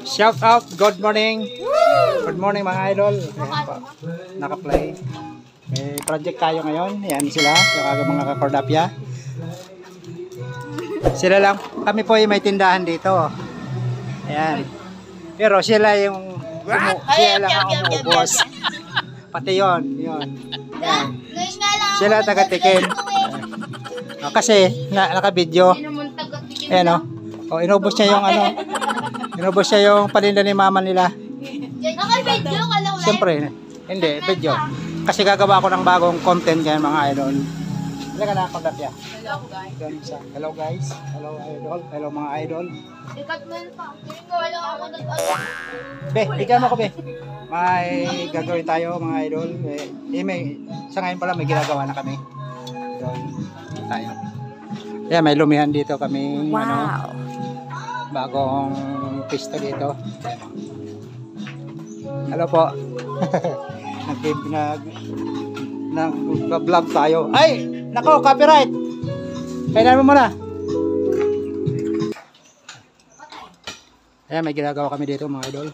Shout out, good morning. Good morning mga idol. Ayan po, naka-play. May project tayo ngayon. Ayan sila, yung aking mga kakordapya. Sila lang, kami po ay may tindahan dito. Ayan. Pero sila yung, sila lang ang umubos. Pati yun. Ayan. Sila taga-tikin. Kasi, naka-video. Ayan o. Oh, inubos niya yung ano. Inubos niya yung paninda ni mama nila. Naka-video ka lang. Siyempre, hindi, video. Kasi gagawa ko ng bagong content yan mga idol. Hindi ka nakakordapya. Hello guys. Hello idol. Hello mga idol. Be, bigyan mo ko be. May gagawin tayo mga idol. Sa ngayon pala may ginagawa na kami. Doon tayo. Yeah, may lumihan dito kami. Wow. Ano, bagong pista dito. Hello po. Nag-vlog tayo. Ay! Nako, copyright! Kailan mo muna. Ayan, may ginagawa kami dito mga idol.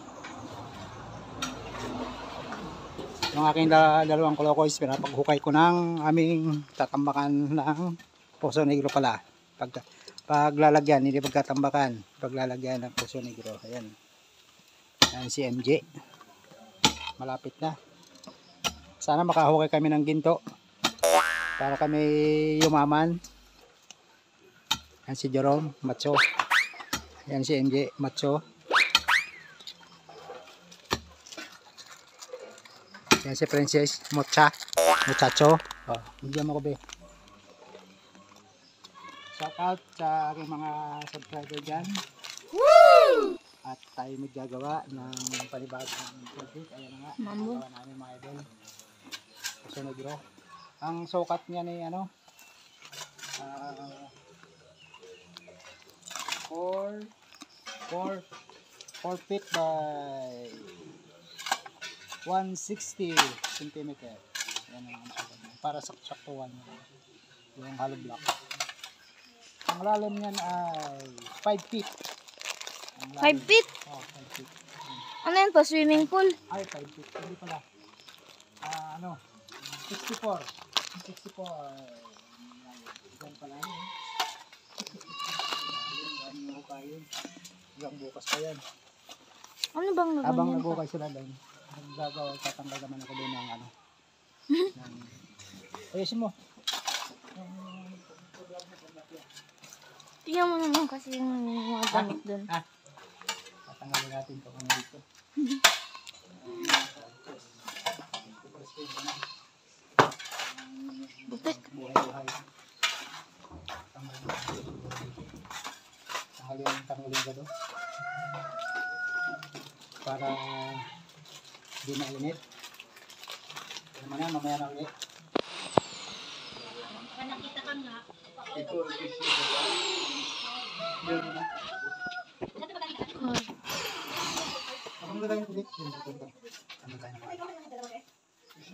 Yung aking dalawang kolokoys, pinapaghukay ko ng aming tatambakan ng Poso Negro pala. Paglalagyan, hindi pagkatambakan. Paglalagyan ng Poso Negro. Ayan. Ayan si MJ. Malapit na. Sana makahukay kami ng ginto para kami yumaman. Yan si Jerome Macho. Yan si MJ Macho. Yan si Princess Muchacho. Oh, bigyan mo ko be. Shout out sa aking mga subscriber dyan. Woo! At tayo maggagawa ng panibagong project. Ayan na nga. Magawa namin mga idol. Poso Negro. Ang sukat niya ni ano 4 feet by 160 cm. Ayan ang sukat niya. Para saktuan yung hollow block. Ang lalim niyan ay 5 feet. 5 feet? Oh, 5 feet. Ano yun po? Swimming pool? Ay, 5 feet. Hindi pala. 64. Yan pala yun. Hanggang bukas pa yan. Ano bang nagawa? Habang nagukay sila doon, gagawin, tatanggal naman ako doon ng ano. Ayusin mo. Tingnan mo naman kasi yung mga gamit doon. Tatanggalin natin ito kung dito. Bupit. Buhay-buhay. Tanggalin ka doon. Para di mainit. Mamaya na ulit. Nakita ka nga. Ito, Abang na tayong kulit.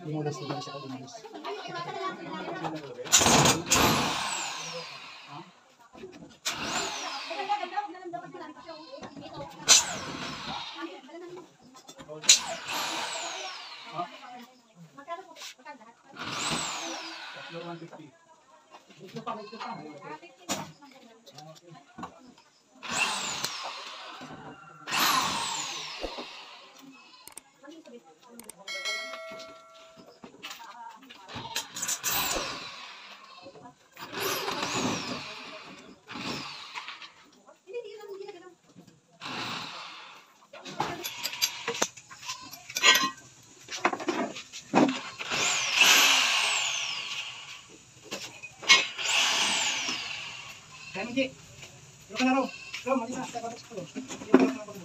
Dimulas na siya. Dimulas. Hindi. Dito ka na raw. Raw, mali na. Tapos ko. Dito ka na raw.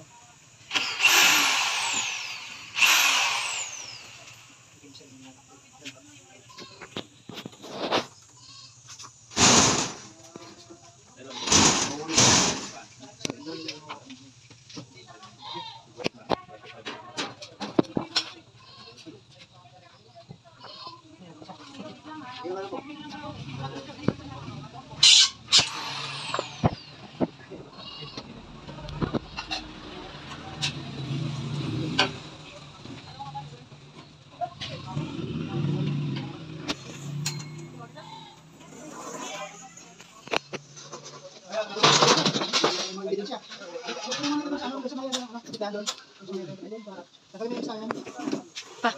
Pa.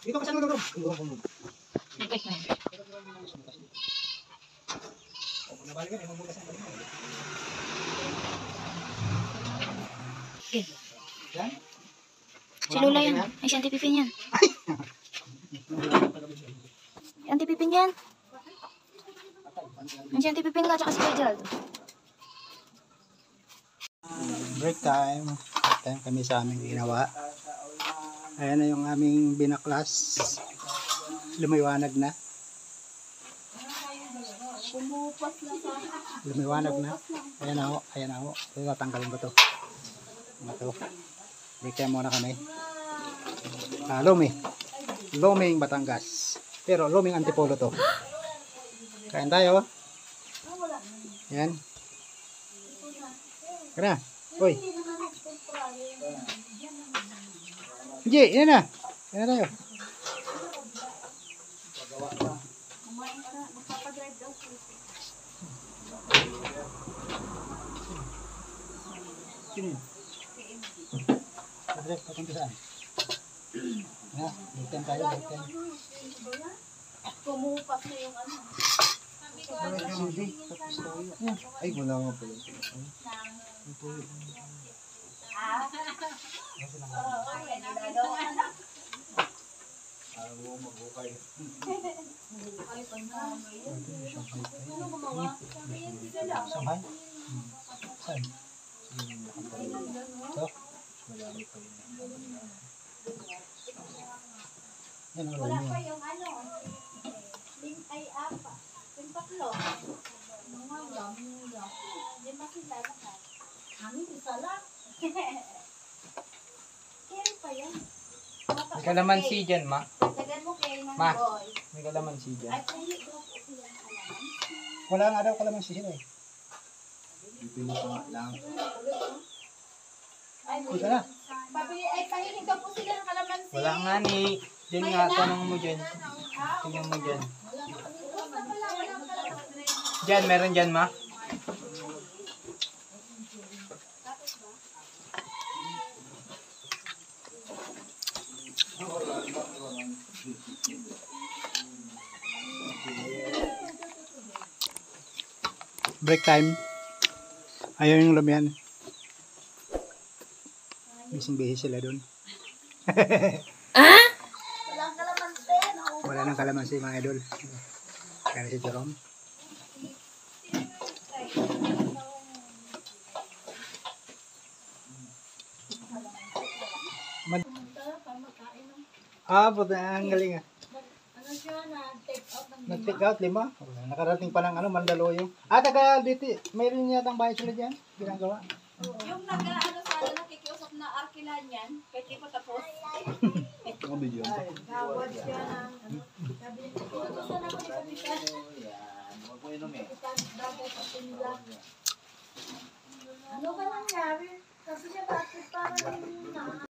Request na yun. Okay. Si Lola yan. Ay, si Auntie Pipin yan. Si Auntie Pipin yan. Si Auntie Pipin ka, tsaka si Kuya Gerald. Break time. Break time kami sa aming ginawa. Ayan na yung aming binaklas. Lumiwanag na. Lumiwanag na. Ayan na ho. Ayan na ho. Ito, tatanggalin ko to. Ito. Break time muna kami. Luming Batangas. Pero luming Antipolo to. Kain tayo. Ayan. Kaya na. Uy. Hindi, yan na. Yan na tayo. Sino yun? Padre, papunta saan? Ha? Buktan tayo, buktan. Kumupas na yung ano. Ay, wala nga pala. Sanghay? Saan? Ito? Yan ang Wala ulo pa niya. yung ano, ay apa, yung tatlo. Di ba sila lahat? Amin, isa lang. Kaya pa yan. May kalamansi dyan, ma. Tagan mo kay ng Ma. boy. May kalamansi dyan. Ay, pwede daw po sila kalaman. Wala nga daw kalamansi sila eh. Ay, Ika na. pabili, ay, pahiling daw po sila ng kalamansi. Wala nga ni. Dyan nga, tanong mo dyan. Tingnan mo dyan. Dyan, meron dyan, ma. Break time. Ayaw yung lumihan. Bising-bihis sila doon. Walang kalamansi. Wala nang kalamansi mga idol. Kaya si Jerome. Puta, ang galing ah. Ano siya na take out ng Nag-take out, 5. Nakarating pa ng Mandaluyong. Taga dito. Mayroon yatang bahay sila dyan. Ginagawa. yung nag-ano sana nakikiusap na arkilan yan, kahit di pa tapos. Gawad siya ng ano. Sabi niya, "Ito sana ko ipamitan." Bagay sa tinla. Ano ka nangyari? Sabi niya, bakit parang na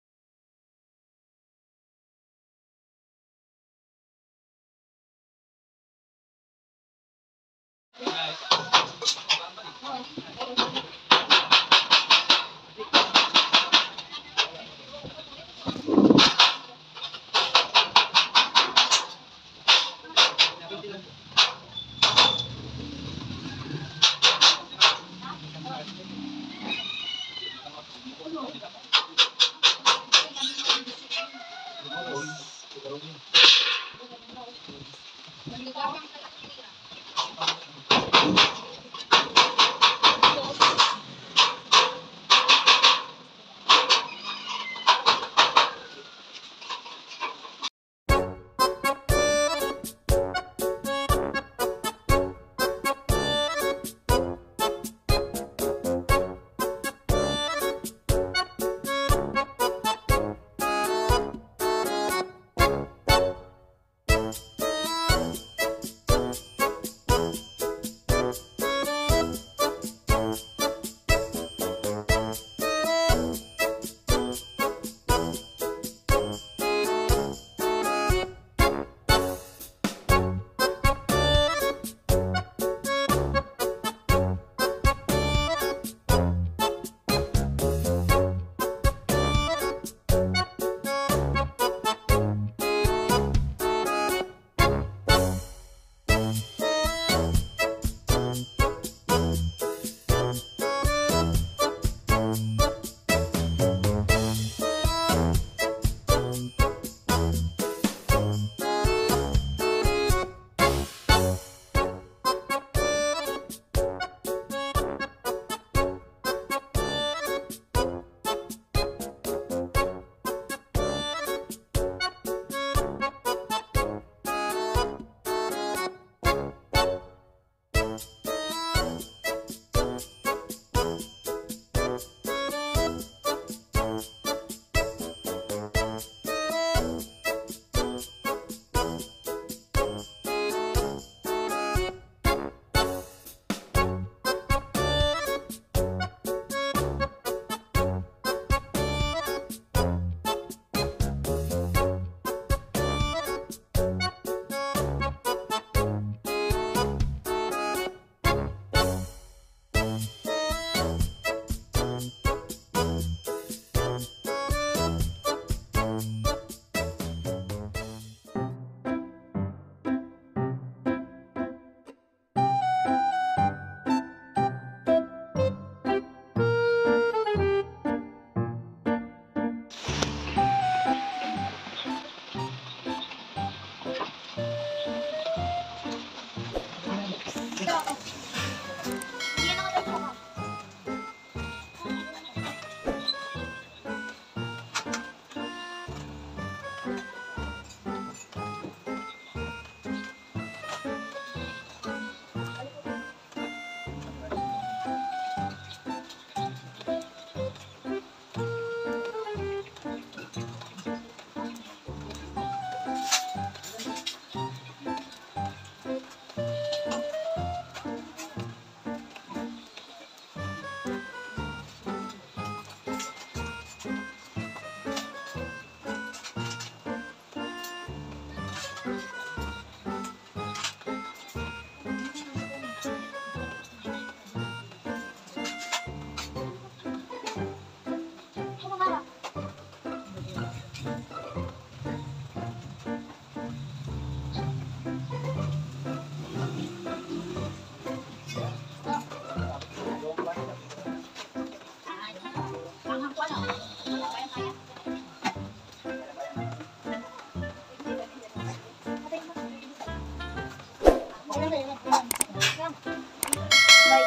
Bye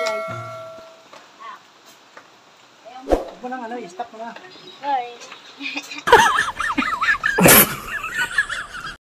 guys. Huwag mo nang ano, stop mo na. Bye.